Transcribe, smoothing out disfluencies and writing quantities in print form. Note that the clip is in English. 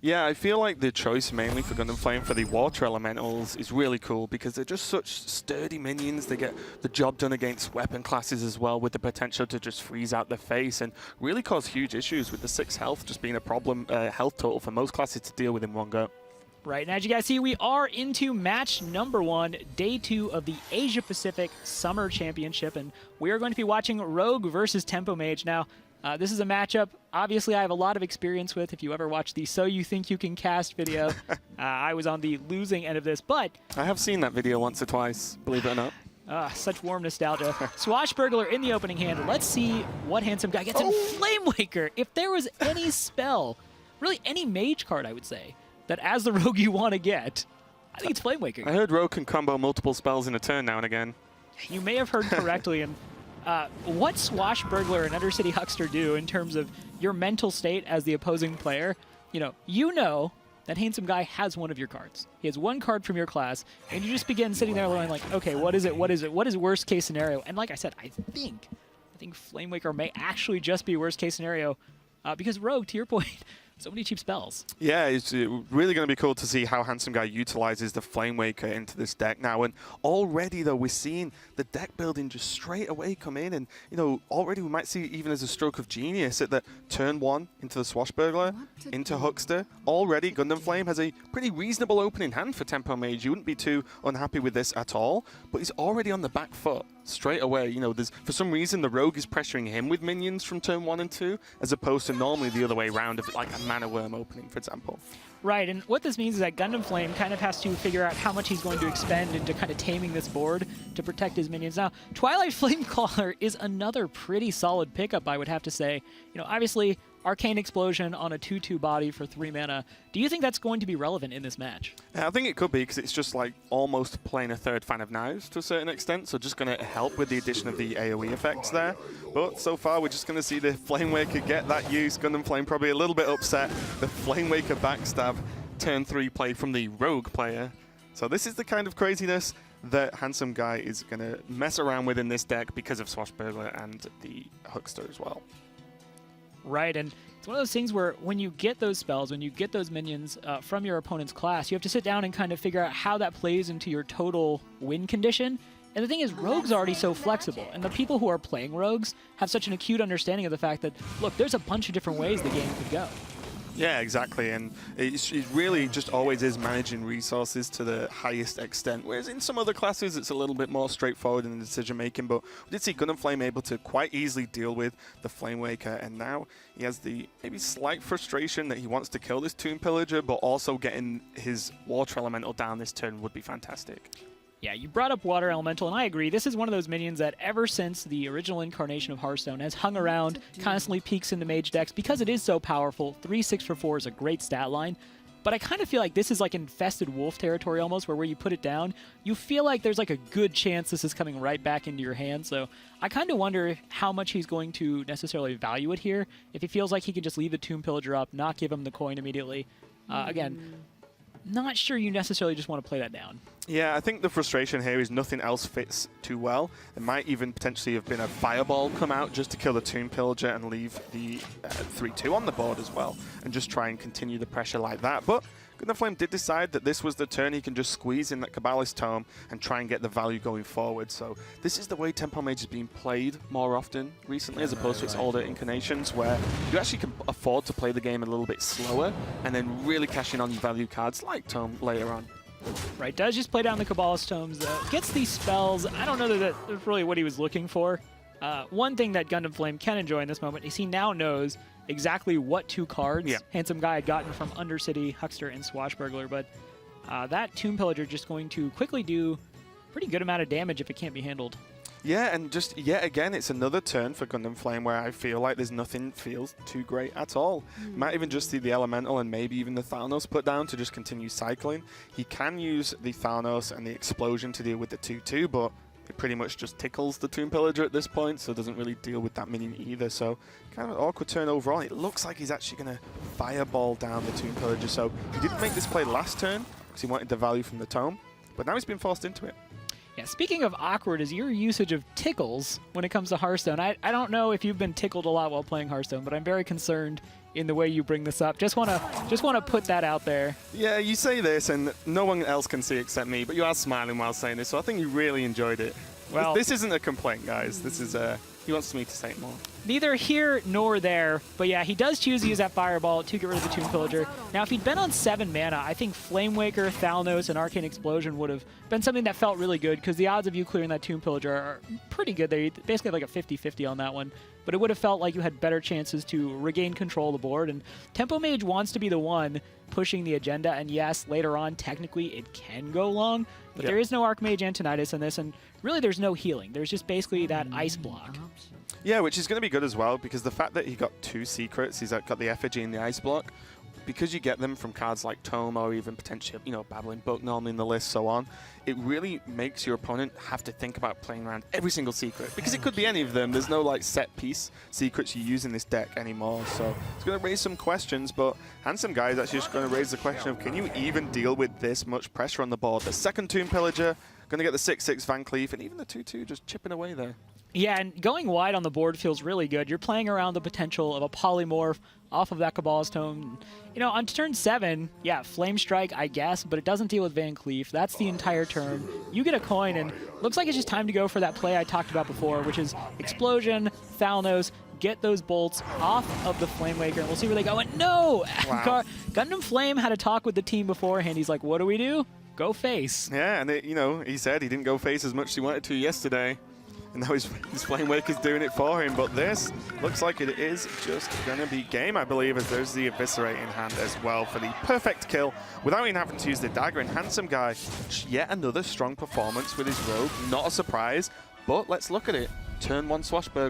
Yeah, I feel like the choice mainly for GundamFlame for the Water Elementals is really cool because they're just such sturdy minions. They get the job done against weapon classes as well, with the potential to just freeze out their face and really cause huge issues with the 6 health just being a problem, health total for most classes to deal with in one go. Right, and as you guys see, we are into match number 1, day 2 of the Asia Pacific Summer Championship, and we are going to be watching Rogue versus Tempo Mage. Now, this is a matchup, obviously, I have a lot of experience with. If you ever watched the So You Think You Can Cast video, I was on the losing end of this, but... I have seen that video once or twice, believe it or not. Such warm nostalgia. Swashbuckler in the opening hand. Let's see what Handsomeguy gets in Flame Waker. If there was any spell, really any mage card, I would say, that as the rogue you want to get, I think it's Flame Waker. I heard rogue can combo multiple spells in a turn now and again. You may have heard correctly, and what Swashbuckler and Undercity Huckster do in terms of your mental state as the opposing player, you know that Handsomeguy has one of your cards. He has one card from your class, and you just begin sitting there going like, okay, what is it? What is it? What is worst case scenario? And like I said, I think Flame Waker may actually just be worst case scenario because Rogue, to your point, so many cheap spells. Yeah, it's really going to be cool to see how Handsomeguy utilizes the Flame Waker into this deck now. And already, though, we're seeing the deck building just straight away come in. And, already we might see even as a stroke of genius at the turn 1 into the Swashbuckler, into Huckster. Already, GundamFlame has a pretty reasonable opening hand for Tempo Mage. You wouldn't be too unhappy with this at all. But he's already on the back foot straight away. There's for some reason the Rogue is pressuring him with minions from turn 1 and 2, as opposed to normally the other way around of like a Mana Worm opening, for example. Right, and what this means is that GundamFlame kind of has to figure out how much he's going to expend into kind of taming this board to protect his minions. Now, Twilight Flamecaller is another pretty solid pickup, I would have to say. Obviously, Arcane Explosion on a 2/2 body for 3 mana. Do you think that's going to be relevant in this match? I think it could be, because it's just like almost playing a third Fan of Knives to a certain extent, so just going to help with the addition of the AoE effects there. But so far, we're just going to see the Flame Waker get that use. GundamFlame probably a little bit upset. The Flame Waker backstab turn 3 play from the Rogue player. So this is the kind of craziness that Handsomeguy is going to mess around with in this deck because of Swashbuckler and the Huckster as well. Right, and it's one of those things where when you get those spells, when you get those minions from your opponent's class, you have to sit down and kind of figure out how that plays into your total win condition. And the thing is, Rogue's already so flexible, and the people who are playing Rogues have such an acute understanding of the fact that, look, there's a bunch of different ways the game could go. Yeah, exactly, and it really just always is managing resources to the highest extent, whereas in some other classes it's a little bit more straightforward in the decision making, but we did see GundamFlame able to quite easily deal with the Flame Waker, and now he has the maybe slight frustration that he wants to kill this Tomb Pillager, but also getting his Water Elemental down this turn would be fantastic. Yeah, you brought up Water Elemental, and I agree. This is one of those minions that ever since the original incarnation of Hearthstone has hung around, constantly peaks into mage decks because it is so powerful. 3/6 for 4 is a great stat line, but I kind of feel like this is like infested wolf territory almost, where you put it down, you feel like there's like a good chance this is coming right back into your hand. So I kind of wonder how much he's going to necessarily value it here. If he feels like he can just leave the Tomb Pillager up, not give him the coin immediately. Again, not sure you necessarily just want to play that down. Yeah, I think the frustration here is nothing else fits too well. It might even potentially have been a Fireball come out just to kill the Tomb Pillager and leave the 3/2 on the board as well, and just try and continue the pressure like that. But GundamFlame did decide that this was the turn he can just squeeze in that Cabalist Tome and try and get the value going forward. So this is the way Tempo Mage has been played more often recently, as opposed to its older incarnations, where you actually can afford to play the game a little bit slower and then really cash in on your value cards like Tome later on. Right, does just play down the Cabalist Tomes, gets these spells. I don't know that that's really what he was looking for. One thing that GundamFlame can enjoy in this moment is he now knows exactly what 2 cards Handsomeguy had gotten from Undercity, Huckster, and Swashbuckler, but that Tomb Pillager just going to quickly do a pretty good amount of damage if it can't be handled. Yeah, and just yet again, it's another turn for GundamFlame where I feel like there's nothing feels too great at all. You might even just see the Elemental and maybe even the Thalnos put down to just continue cycling. He can use the Thalnos and the Explosion to deal with the 2/2, but it pretty much just tickles the Tomb Pillager at this point, so it doesn't really deal with that minion either. So kind of an awkward turn overall. It looks like he's actually going to Fireball down the Tomb Pillager. So he didn't make this play last turn because he wanted the value from the Tome, but now he's been forced into it. Yeah, speaking of awkward, is your usage of tickles when it comes to Hearthstone. I don't know if you've been tickled a lot while playing Hearthstone, but I'm very concerned in the way you bring this up. Just wanna put that out there. Yeah, you say this, and no one else can see except me, but you are smiling while saying this, so I think you really enjoyed it. Well, this isn't a complaint, guys. This is he wants me to say more. Neither here nor there, but yeah, he does choose to use that Fireball to get rid of the Tomb Pillager. Now, if he'd been on 7 mana, I think Flame Waker, Thalnos, and Arcane Explosion would have been something that felt really good, because the odds of you clearing that Tomb Pillager are pretty good there. You basically have like a 50-50 on that one, but it would have felt like you had better chances to regain control of the board, and Tempo Mage wants to be the one pushing the agenda, and yes, later on, technically, it can go long, but there is no Archmage Antonidas in this, and really there's no healing. There's just basically that ice block. Yeah, which is going to be good as well, because the fact that he got 2 secrets, he's got the Effigy and the Ice Block, because you get them from cards like Tome or even potentially, you know, Babbling Book normally in the list, so on, it really makes your opponent have to think about playing around every single secret, because it could be any of them. There's no like set piece secrets you use in this deck anymore, so it's going to raise some questions, but Handsomeguy is actually just going to raise the question of, can you even deal with this much pressure on the board? The second Tomb Pillager, going to get the 6/6 Van Cleef, and even the 2/2 just chipping away there. Yeah, and going wide on the board feels really good. You're playing around the potential of a polymorph off of that Cabal's Tome. You know, on turn 7, yeah, Flame Strike, I guess, but it doesn't deal with Van Cleef. That's the entire turn. You get a coin, and looks like it's just time to go for that play I talked about before, which is Explosion, Thalnos, get those bolts off of the Flame Waker, and we'll see where they go. And no! Wow. GundamFlame had a talk with the team beforehand. He's like, what do we do? Go face. Yeah, and you know, he said he didn't go face as much as he wanted to yesterday. And now his Flame Waker's doing it for him, but this looks like it is just going to be game, I believe, as there's the Eviscerate in hand as well for the perfect kill without even having to use the dagger. And Handsomeguy, yet another strong performance with his rogue. Not a surprise, but let's look at it. Turn 1 Swashbuckler.